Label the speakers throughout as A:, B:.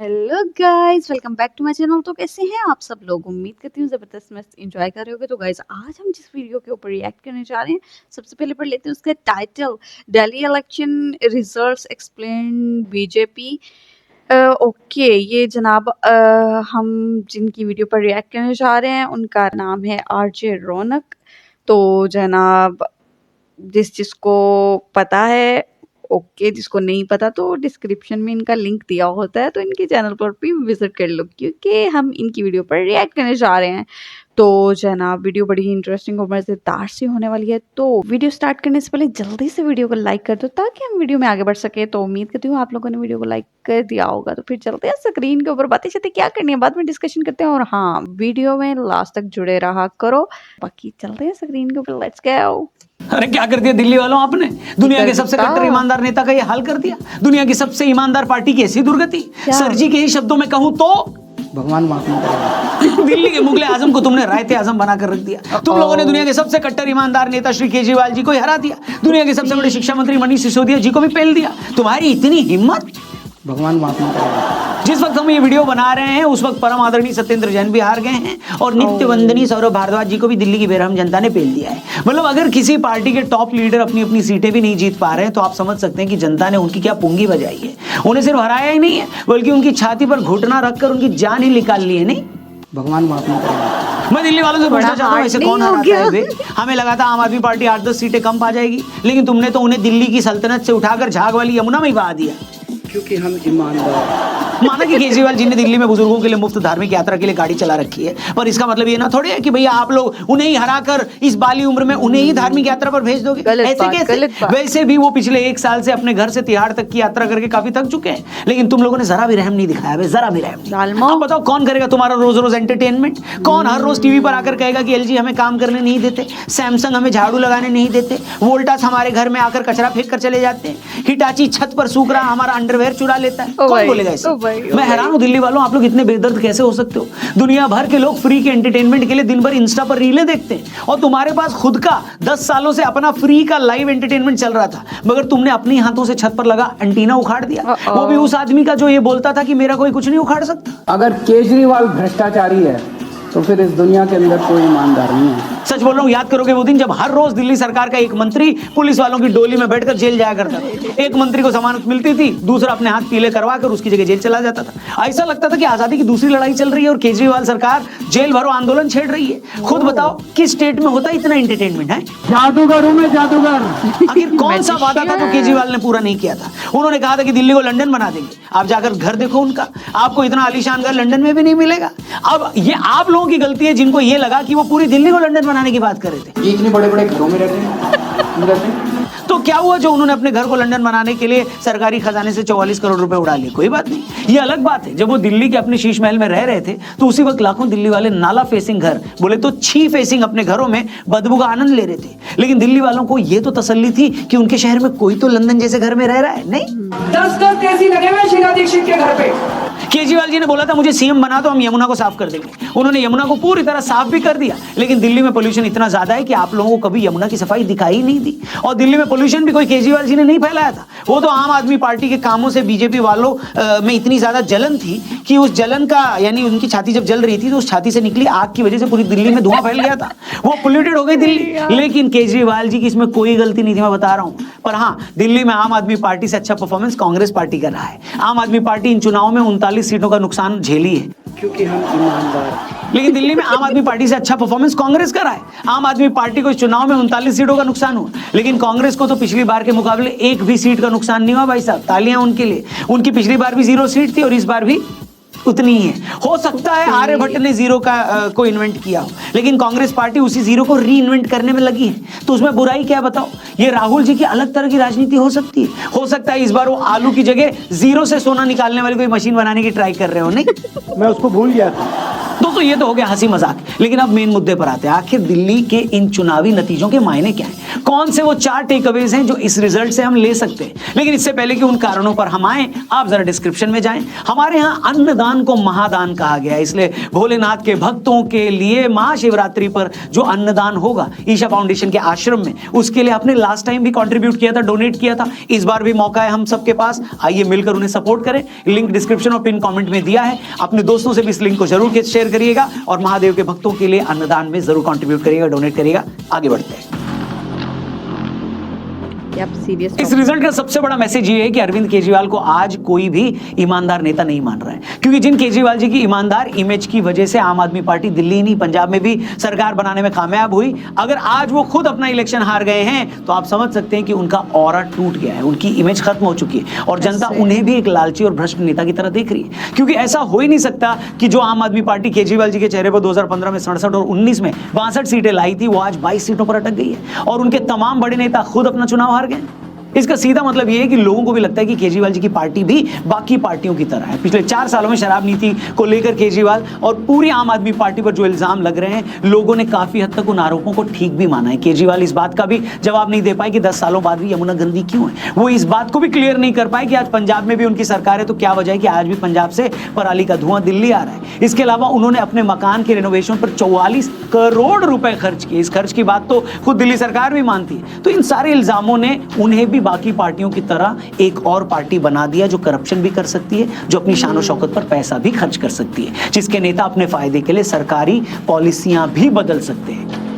A: Hello guys, welcome back to my channel. तो कैसे हैं आप सब लोग? उम्मीद करती हूँ ज़बरदस्त मस्त एंजॉय कर रहे होगे। तो गाइस, आज हम जिस वीडियो के ऊपर रिएक्ट करने जा रहे हैं, सबसे पहले पढ़ लेते हैं उसका title. Delhi election results explain BJP. Okay, ये जनाब हम जिनकी वीडियो पर रिएक्ट करने जा रहे हैं उनका नाम है आरजे रौनक। तो जनाब, जिसको पता है ओके, जिसको नहीं पता तो डिस्क्रिप्शन में इनका लिंक दिया होता है, तो इनके चैनल पर भी विजिट कर लो क्योंकि हम इनकी वीडियो पर रिएक्ट करने जा रहे हैं। तो जनाब, वीडियो बड़ी ही इंटरेस्टिंग और मज़ेदार सी होने वाली है। तो वीडियो स्टार्ट करने से पहले जल्दी से वीडियो को लाइक कर दो ताकि हम वीडियो में आगे बढ़ सके। तो उम्मीद करती हूँ आप लोगों ने वीडियो को लाइक कर दिया होगा। तो फिर चलते हैं स्क्रीन के ऊपर, बातें शातें क्या करनी है बाद में डिस्कशन करते हैं। और हाँ, वीडियो में लास्ट तक जुड़े रहा करो। बाकी चलते हैं स्क्रीन के ऊपर, लेट्स गो।
B: अरे क्या कर दिया दिल्ली वालों आपने? दुनिया के सबसे कट्टर ईमानदार नेता का ये हाल कर दिया। दुनिया की सबसे ईमानदार पार्टी की ऐसी दुर्गति। सर जी के ही शब्दों में कहूं तो
C: भगवान माफ नहीं करेगा।
B: दिल्ली के मुगले आजम को तुमने रायते आजम बनाकर रख दिया। तुम लोगों ने दुनिया के सबसे कट्टर ईमानदार नेता श्री केजरीवाल जी को हरा दिया। दुनिया के सबसे बड़े शिक्षा मंत्री मनीष सिसोदिया जी को भी पेल दिया। तुम्हारी इतनी हिम्मत,
C: भगवान माफ नहीं करेगा।
B: जिस वक्त हम ये वीडियो बना रहे हैं उस वक्त परम आदरणीय सत्येंद्र जैन भी हार गए हैं और नित्य वंदनीय सौरभ भारद्वाज जी को भी दिल्ली की बेरहम जनता ने पेल दिया है। मतलब अगर किसी पार्टी के टॉप लीडर अपनी अपनी सीटें भी नहीं जीत पा रहे हैं तो आप समझ सकते हैं कि जनता ने उनकी क्या पुंगी बजाई है। उन्हें सिर्फ हराया ही नहीं है बल्कि उनकी छाती पर घुटना रखकर उनकी जान ही निकाल ली है। नहीं,
C: भगवान माफ नहीं करेगा।
B: मैं दिल्ली वालों से पूछना चाहता हूँ, ऐसे कौन हराता है बे? हमें लगा था आम आदमी पार्टी 8-10 सीटें कम पा जाएगी, लेकिन तुमने तो उन्हें दिल्ली की सल्तनत से उठाकर झाग वाली यमुना में ही बहा दिया।
C: क्योंकि हम ईमानदार।
B: माना कि केजरीवाल जी ने दिल्ली में बुजुर्गों के लिए मुफ्त धार्मिक यात्रा के लिए गाड़ी चला रखी है, पर इसका मतलब ये ना थोड़ी है कि भैया आप लोग उन्हें ही हराकर इस बाली उम्र में उन्हें ही धार्मिक यात्रा पर भेज दोगे। ऐसे कैसे? वैसे भी वो पिछले 1 साल से अपने घर से तिहाड़ तक की यात्रा करके काफी थक चुके हैं, लेकिन तुम लोगों ने जरा भी रहम नहीं दिखाया, जरा भी रहम नहीं। अब बताओ कौन करेगा तुम्हारा रोज रोज एंटरटेनमेंट? कौन हर रोज टीवी पर आकर कहेगा कि एलजी हमें काम करने नहीं देते, सैमसंग हमें झाड़ू लगाने नहीं देते, वोल्टास हमारे घर में आकर कचरा फेंक कर चले जाते हैं, हिटाची छत पर सूख रहा हमारा अंडरवेयर चुरा लेता है। कौन बोलेगा इसे? मैं हैरान हूं दिल्ली वालों, आप लोग इतने बेदर्द कैसे हो सकते हो? दुनिया भर के लोग फ्री के एंटरटेनमेंट के लिए दिन भर इंस्टा पर रीलें देखते हैं और तुम्हारे पास खुद का 10 सालों से अपना फ्री का लाइव एंटरटेनमेंट चल रहा था, मगर तुमने अपने हाथों से छत पर लगा एंटीना उखाड़ दिया। वो भी उस आदमी का जो ये बोलता था कि मेरा कोई कुछ नहीं उखाड़ सकता।
C: अगर केजरीवाल भ्रष्टाचारी है तो फिर इस दुनिया के अंदर कोई ईमानदार नहीं है।
B: सच बोल रहा हूँ, याद करोगे वो दिन जब हर रोज दिल्ली सरकार का एक मंत्री पुलिस वालों की डोली में बैठकर जेल जाया करता था। एक मंत्री को जमानत मिलती थी, दूसरा अपने हाथ पीले करवा कर उसकी जगह जेल चला जाता था। ऐसा लगता था कि आजादी की दूसरी लड़ाई चल रही है और केजरीवाल सरकार जेल भरो आंदोलन छेड़ रही है। खुद बताओ किस स्टेट में होता है इतना एंटरटेनमेंट है?
C: जादूगर हूं मैं, जादूगर।
B: आखिर कौन सा वादा था जो केजरीवाल ने पूरा नहीं किया था? उन्होंने कहा था कि दिल्ली को लंदन बना देंगे। आप जाकर घर देखो उनका, आपको इतना आलीशान घर लंदन में भी नहीं मिलेगा। अब ये आप लोगों की गलती है जिनको ये लगा कि वो पूरी दिल्ली को लंदन बनाने की बात कर रहे थे।
C: ये इतने बड़े बड़े घरों में रहते हैं।
B: तो क्या हुआ जो उन्होंने अपने घर को लंदन बनाने के लिए सरकारी खजाने से 44 करोड़ रुपए उड़ा लिए? कोई बात नहीं, ये अलग बात है। जब वो दिल्ली के अपने शीश महल में रह रहे थे तो उसी वक्त लाखों दिल्ली वाले नाला फेसिंग घर, बोले तो छी फेसिंग अपने घरों में बदबू का आनंद ले रहे थे। लेकिन दिल्ली वालों को ये तो तसल्ली थी कि उनके शहर में कोई तो लंदन जैसे घर में रह रहा है। नहीं,
D: 10 एसी लगे हुए शीला दीक्षित के घर पे।
B: केजरीवाल जी ने बोला था मुझे सीएम बना तो हम यमुना को साफ कर देंगे। उन्होंने यमुना को पूरी तरह साफ भी कर दिया, लेकिन दिल्ली में पोल्यूशन इतना ज्यादा है कि आप लोगों को कभी यमुना की सफाई दिखाई नहीं दी। और दिल्ली में पोल्यूशन भी कोई केजरीवाल जी ने नहीं फैलाया था, वो तो आम आदमी पार्टी के कामों से बीजेपी वालों में इतनी ज्यादा जलन थी कि उस जलन का, यानी उनकी छाती जब जल रही थी तो उस छाती से निकली आग की वजह से पूरी दिल्ली में धुआं फैल गया था, वो पोल्यूटेड हो गई दिल्ली। लेकिन केजरीवाल जी की इसमें कोई गलती नहीं थी, मैं बता रहा हूं। पर हाँ, दिल्ली में आम आदमी पार्टी से अच्छा परफॉर्मेंस कांग्रेस पार्टी का रहा है। आम आदमी पार्टी इन चुनावों में 39 सीटों का नुकसान झेली है,
C: क्योंकि हम ईमानदार।
B: लेकिन दिल्ली में आम आदमी पार्टी से अच्छा परफॉर्मेंस कांग्रेस का रहा है। आम आदमी पार्टी को इस चुनाव में 39 सीटों का नुकसान हुआ, लेकिन कांग्रेस को तो पिछली बार के मुकाबले एक भी सीट का नुकसान नहीं हुआ। भाई साहब, तालियां उनके लिए। उनकी पिछली बार भी 0 सीट थी और इस बार भी उतनी ही है। हो सकता है आर्यभट्ट ने 0 को इन्वेंट किया हो, लेकिन कांग्रेस पार्टी उसी 0 को री इन्वेंट करने में लगी है, तो उसमें बुराई क्या बताओ? ये राहुल जी की अलग तरह की राजनीति हो सकती है। हो सकता है इस बार वो आलू की जगह 0 से सोना निकालने वाली कोई मशीन बनाने की ट्राई कर रहे हो। नहीं,
C: मैं उसको भूल गया था।
B: दोस्तों ये तो हो गया हंसी मजाक, लेकिन अब मेन मुद्दे पर आते हैं। आखिर दिल्ली के इन चुनावी नतीजों के मायने क्या हैं? कौन से वो 4 टेकअवेज हैं जो इस रिजल्ट से हम ले सकते हैं? लेकिन इससे पहले कि उन कारणों पर हम आए, आप जरा डिस्क्रिप्शन में जाएं। हमारे यहाँ अन्नदान को महादान कहा गया है, इसलिए भोलेनाथ के भक्तों के लिए महाशिवरात्रि पर जो अन्नदान होगा ईशा फाउंडेशन के आश्रम में, उसके लिए आपने लास्ट टाइम भी कंट्रीब्यूट किया था, डोनेट किया था। इस बार भी मौका है हम सबके पास, आइए मिलकर उन्हें सपोर्ट करें। लिंक डिस्क्रिप्शन और पिन कमेंट में दिया है। अपने दोस्तों से भी इस लिंक को जरूर शेयर करिएगा और महादेव के भक्तों के लिए अन्नदान में जरूर कंट्रीब्यूट करिएगा, डोनेट करिएगा। आगे बढ़ते हैं। इस रिजल्ट का सबसे बड़ा मैसेज ये है कि अरविंद केजरीवाल को आज कोई भी ईमानदार नेता नहीं मान रहा है, क्योंकि जिन केजरीवाल जी की ईमानदार इमेज की वजह से आम आदमी पार्टी दिल्ली नहीं पंजाब में भी सरकार बनाने में कामयाब हुई, अगर आज वो खुद अपना इलेक्शन हार गए हैं तो आप समझ सकते हैं कि उनका ऑरा टूट गया है, उनकी इमेज खत्म हो चुकी है और जनता उन्हें भी एक लालची और भ्रष्ट नेता की तरह देख रही है। क्योंकि ऐसा हो ही नहीं सकता कि जो आम आदमी पार्टी केजरीवाल जी के चेहरे पर 2015 में 67 और 19 में 62 सीटें लाई थी, वो आज 22 सीटों पर अटक गई है और उनके तमाम बड़े नेता खुद अपना चुनाव हार गए। इसका सीधा मतलब यह है कि लोगों को भी लगता है कि केजरीवाल जी की पार्टी भी बाकी पार्टियों की तरह है। पिछले 4 सालों में शराब नीति को लेकर केजरीवाल और पूरी आम आदमी पार्टी पर जो इल्जाम लग रहे हैं, लोगों ने काफी हद तक उन आरोपों को ठीक भी माना है। केजरीवाल इस बात का भी जवाब नहीं दे पाए कि 10 सालों बाद भी यमुना गंदी क्यों है। वो इस बात को भी क्लियर नहीं कर पाए कि आज पंजाब में भी उनकी सरकार है तो क्या वजह है कि आज भी पंजाब से पराली का धुआं दिल्ली आ रहा है। इसके अलावा उन्होंने अपने मकान के रिनोवेशन पर 44 करोड़ रुपए खर्च किए। इस खर्च की बात तो खुद दिल्ली सरकार भी मानती है। तो इन सारे इल्जामों ने उन्हें भी बाकी पार्टियों की तरह एक और पार्टी बना दिया जो करप्शन भी कर सकती है, जो अपनी शान शौकत पर पैसा भी खर्च कर सकती है, जिसके नेता अपने फायदे के लिए सरकारी पॉलिसियां भी बदल सकते हैं।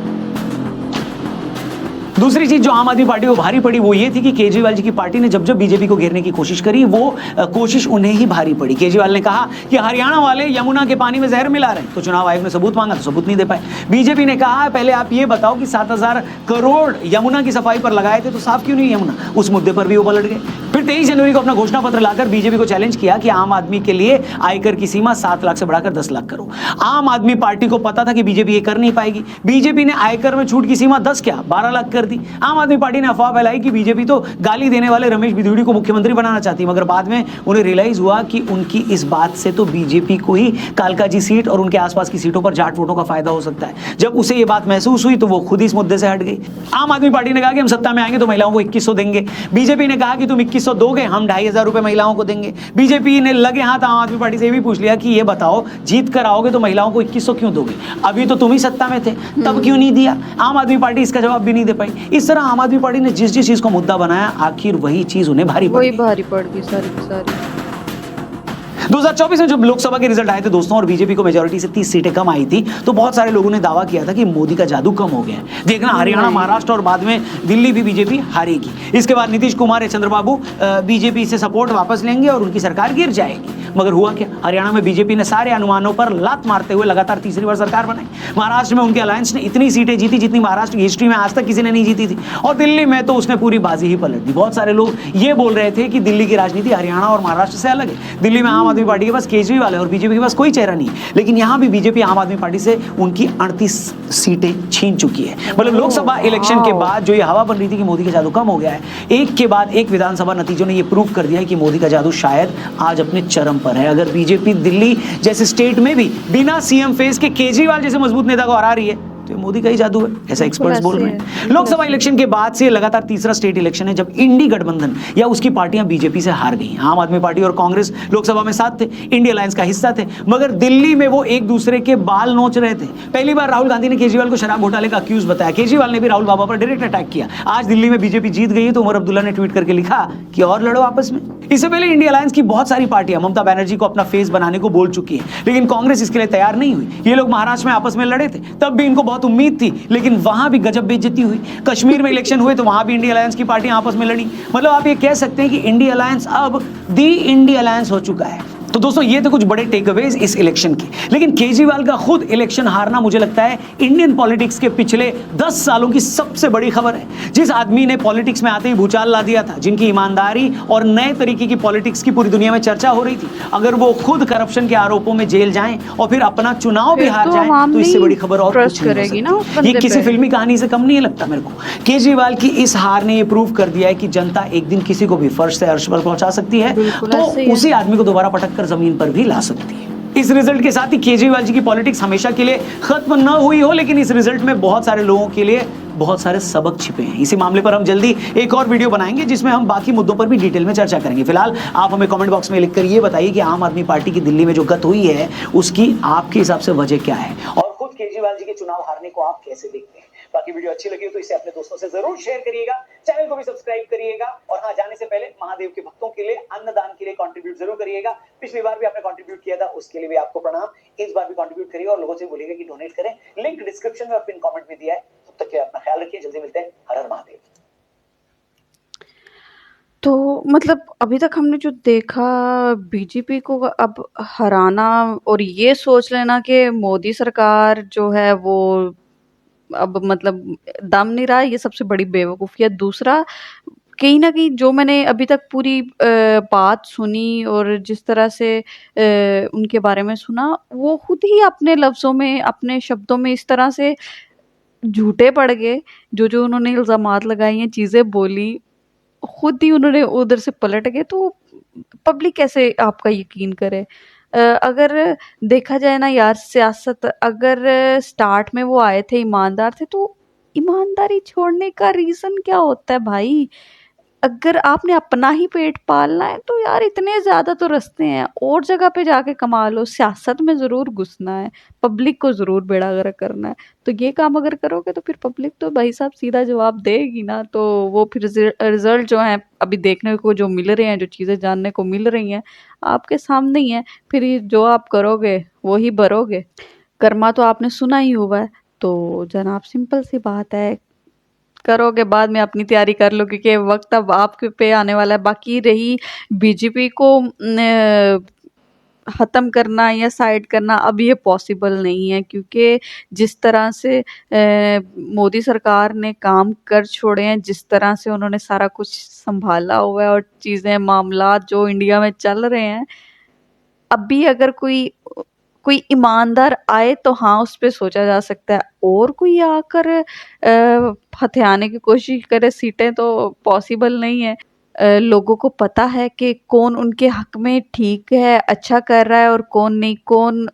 B: दूसरी चीज जो आम आदमी पार्टी को भारी पड़ी वो ये थी कि केजरीवाल जी की पार्टी ने जब जब बीजेपी को घेरने की कोशिश करी, वो कोशिश उन्हें ही भारी पड़ी। केजरीवाल ने कहा कि हरियाणा वाले यमुना के पानी में जहर मिला रहे हैं, तो चुनाव आयोग ने सबूत मांगा तो सबूत नहीं दे पाए। बीजेपी ने कहा पहले आप ये बताओ कि 7000 करोड़ यमुना की सफाई पर लगाए थे तो साफ क्यों नहीं यमुना, उस मुद्दे पर भी वो पलट गए। फिर 23 जनवरी को अपना घोषणा पत्र लाकर बीजेपी को चैलेंज किया कि आम आदमी के लिए आयकर की सीमा 7 लाख से बढ़ाकर 10 लाख करो। आम आदमी पार्टी को पता था कि बीजेपी ये कर नहीं पाएगी। बीजेपी ने आयकर में छूट की सीमा 10 क्या 12 लाख कर दी। आम आदमी पार्टी ने अफवाह फैलाई कि बीजेपी तो गाली देने वाले रमेश बिधूड़ी को मुख्यमंत्री बनाना चाहती, मगर बाद में उन्हें रियलाइज हुआ कि उनकी इस बात से तो बीजेपी को ही कालकाजी सीट और उनके आसपास की सीटों पर जाट वोटों का फायदा हो सकता है। जब उसे ये बात महसूस हुई तो वो खुद इस मुद्दे से हट गई। आम आदमी पार्टी ने कहा कि हम सत्ता में आएंगे तो महिलाओं को 2100 देंगे। बीजेपी ने कहा कि तुम 2100 दोगे, हम 2500 रुपए महिलाओं को देंगे। बीजेपी ने लगे हाथ आम आदमी पार्टी से भी पूछ लिया कि ये बताओ जीत कर आओगे तो महिलाओं को 2100 क्यों दोगे, अभी तो तुम ही सत्ता में थे, तब क्यों नहीं दिया। आम आदमी पार्टी इसका जवाब भी नहीं दे पाई। इस तरह आम आदमी पार्टी ने जिस जिस चीज को मुद्दा बनाया, आखिर वही चीज उन्हें भारी पड़ गई सारी। 2024 में जब लोकसभा के रिजल्ट आए थे दोस्तों और बीजेपी को मेजोरिटी से 30 सीटें कम आई थी, तो बहुत सारे लोगों ने दावा किया था कि मोदी का जादू कम हो गया है। देखना हरियाणा, महाराष्ट्र और बाद में दिल्ली भी बीजेपी हारेगी। इसके बाद नीतीश कुमार या चंद्रबाबू बीजेपी से सपोर्ट वापस लेंगे और उनकी सरकार गिर जाएगी। मगर हुआ क्या, हरियाणा में बीजेपी ने सारे अनुमानों पर लात मारते हुए लगातार तीसरी बार सरकार बनाई। महाराष्ट्र में उनके अलायंस ने इतनी सीटें जीती जितनी महाराष्ट्र की हिस्ट्री में आज तक किसी ने नहीं जीती थी, और दिल्ली में तो उसने पूरी बाजी ही पलट दी। बहुत सारे लोग ये बोल रहे थे कि दिल्ली की राजनीति हरियाणा और महाराष्ट्र से अलग है। दिल्ली में आम आदमी पार्टी के पास केजरीवाल है और बीजेपी के पास कोई चेहरा नहीं है, लेकिन यहाँ भी बीजेपी आम आदमी पार्टी से उनकी 38 सीटें छीन चुकी है। मतलब लोकसभा इलेक्शन के बाद जो ये हवा बन रही थी कि मोदी का जादू कम हो गया है, एक के बाद एक विधानसभा नतीजों ने ये प्रूव कर दिया है कि मोदी का जादू शायद आज अपने चरम पर है। अगर बीजेपी दिल्ली जैसे स्टेट में भी बिना सीएम फेस के केजरीवाल जैसे मजबूत नेता को हरा रही है तो मोदी का ही जादू है, ऐसा एक्सपर्ट्स बोल रहे हैं। लोकसभा इलेक्शन के बाद से लगातार तीसरा स्टेट इलेक्शन है जब इंडी गठबंधन या उसकी पार्टियां बीजेपी से हार गई। आम आदमी पार्टी और कांग्रेस लोकसभा में साथ थे, इंडिया अलायंस का हिस्सा थे, मगर दिल्ली में वो एक दूसरे के बाल नोच रहे थे। पहली बार राहुल गांधी ने केजरीवाल को शराब घोटाले का अक्यूज बताया। केजरीवाल ने भी राहुल बाबा पर डायरेक्ट अटैक किया। आज दिल्ली में बीजेपी जीत गई है तो उमर अब्दुल्ला ने ट्वीट करके लिखा कि और लड़ो आपस में। इससे पहले इंडिया अलायंस की बहुत सारी पार्टियां ममता बनर्जी को अपना फेस बनाने को बोल चुकी है, लेकिन कांग्रेस इसके लिए तैयार नहीं हुई। ये लोग महाराष्ट्र में आपस में लड़े थे, तब भी इनको बहुत उम्मीद थी, लेकिन वहां भी गजब बेइज्जती हुई। कश्मीर में इलेक्शन हुए तो वहां भी इंडिया अलायंस की पार्टियां आपस में लड़ी। मतलब आप ये कह सकते हैं कि इंडिया अलायंस अब दी इंडिया अलायंस हो चुका है। तो दोस्तों ये तो कुछ बड़े टेकअवेज इस इलेक्शन के, लेकिन केजरीवाल का खुद इलेक्शन हारना मुझे लगता है इंडियन पॉलिटिक्स के पिछले 10 सालों की सबसे बड़ी खबर है। जिस आदमी ने पॉलिटिक्स में आते ही भूचाल ला दिया था, जिनकी ईमानदारी और नए तरीके की पॉलिटिक्स की पूरी दुनिया में चर्चा हो रही थी, अगर वो खुद करप्शन के आरोपों में जेल जाएं और फिर अपना चुनाव भी हार जाएं तो इससे बड़ी खबर और कुछ नहीं हो सकती। ये किसी फिल्मी कहानी से कम नहीं लगता मेरे को। केजरीवाल की इस हार ने यह प्रूव कर दिया है कि जनता एक दिन किसी को भी फर्श से अर्श पर पहुंचा सकती है, तो उसी आदमी को दोबारा पटक जमीन पर भी ला सकती है। इस रिजल्ट के साथ ही केजरीवाल जी की पॉलिटिक्स हमेशा के लिए खत्म न हुई हो, लेकिन इस रिजल्ट में बहुत सारे लोगों के लिए बहुत सारे सबक छिपे हैं। इसी मामले पर हम जल्दी एक और वीडियो बनाएंगे जिसमें हम बाकी मुद्दों पर भी डिटेल में चर्चा करेंगे। फिलहाल आप हमें कमेंट बॉक्स में लिखकर ये बताइए कि आम आदमी पार्टी की दिल्ली में जो गत हुई है उसकी आपके हिसाब से वजह क्या है, और खुद केजरीवाल जी के चुनाव हारने को आप कैसे देखते हैं। बाकी वीडियो अच्छी लगी हो तो इसे अपने दोस्तों से जरूर शेयर करिएगा, चैनल को भी सब्सक्राइब करिएगा, और हाँ, जाने से पहले महादेव के भक्तों के लिए अन्नदान के लिए कंट्रीब्यूट जरूर करिएगा। पिछली बार भी आपने कंट्रीब्यूट किया था, उसके लिए भी आपको प्रणाम। इस बार भी कंट्रीब्यूट करिएगा और लोगों से बोलिएगा कि डोनेट करें। लिंक डिस्क्रिप्शन में और पिन कमेंट में दिया है। तब तक के लिए अपना ख्याल रखिए, जल्दी मिलते हैं। हर हर महादेव।
A: तो मतलब अभी तक हमने जो देखा, बीजेपी को अब हराना और ये सोच लेना कि मोदी सरकार जो है वो अब मतलब दम नहीं रहा, ये सबसे बड़ी बेवकूफ़ी है। दूसरा, कहीं न कहीं जो मैंने अभी तक पूरी बात सुनी और जिस तरह से उनके बारे में सुना, वो खुद ही अपने लफ्ज़ों में, अपने शब्दों में इस तरह से झूठे पड़ गए। जो उन्होंने इल्ज़ामात लगाए हैं, चीज़ें बोली, खुद ही उन्होंने उधर से पलट गए, तो पब्लिक कैसे आपका यकीन करे। अगर देखा जाए ना यार, सियासत अगर स्टार्ट में वो आए थे ईमानदार थे, तो ईमानदारी छोड़ने का रीज़न क्या होता है भाई? अगर आपने अपना ही पेट पालना है तो यार इतने ज़्यादा तो रास्ते हैं, और जगह पे जाके कमा लो। सियासत में ज़रूर घुसना है, पब्लिक को ज़रूर बेड़ागर्क करना है, तो ये काम अगर करोगे तो फिर पब्लिक तो भाई साहब सीधा जवाब देगी ना। तो वो फिर रिजल्ट जो हैं अभी देखने को जो मिल रहे हैं, जो चीज़ें जानने को मिल रही हैं, आपके सामने ही हैं। फिर ये जो आप करोगे वो ही भरोगे। कर्मा तो आपने सुना ही हुआ है। तो जनाब, सिंपल सी बात है, करोगे बाद में अपनी तैयारी कर लो, क्योंकि वक्त अब आपके पे आने वाला है। बाकी रही बीजेपी को ख़त्म करना या साइड करना, अब ये पॉसिबल नहीं है, क्योंकि जिस तरह से मोदी सरकार ने काम कर छोड़े हैं, जिस तरह से उन्होंने सारा कुछ संभाला हुआ है और चीज़ें मामलात जो इंडिया में चल रहे हैं, अभी अगर कोई ईमानदार आए तो हाँ, उस पे सोचा जा सकता है। और कोई आकर हथियाने की कोशिश करे सीटें, तो पॉसिबल नहीं है। लोगों को पता है कि कौन उनके हक में ठीक है, अच्छा कर रहा है, और कौन नहीं, कौन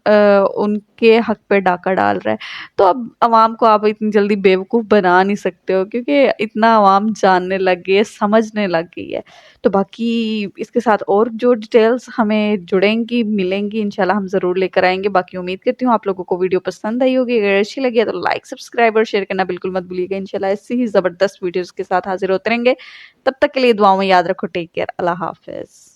A: उनके हक पे डाका डाल रहा है। तो अब आवाम को आप इतनी जल्दी बेवकूफ़ बना नहीं सकते हो, क्योंकि इतना आवाम जानने लग गई है, समझने लग गई है। तो बाकी इसके साथ और जो डिटेल्स हमें जुड़ेंगी, मिलेंगी, इंशाल्लाह हम ज़रूर लेकर आएंगे। बाकी उम्मीद करती हूँ आप लोगों को वीडियो पसंद आई होगी। अगर अच्छी लगी है तो लाइक, सब्सक्राइब और शेयर करना बिल्कुल मत भूलिएगा। इंशाल्लाह ऐसी ही ज़बरदस्त वीडियोज़ के साथ हाजिर होते रहेंगे। तब तक के लिए दुआओं में याद रखो। Take care. अल्लाह हाफ़िज़।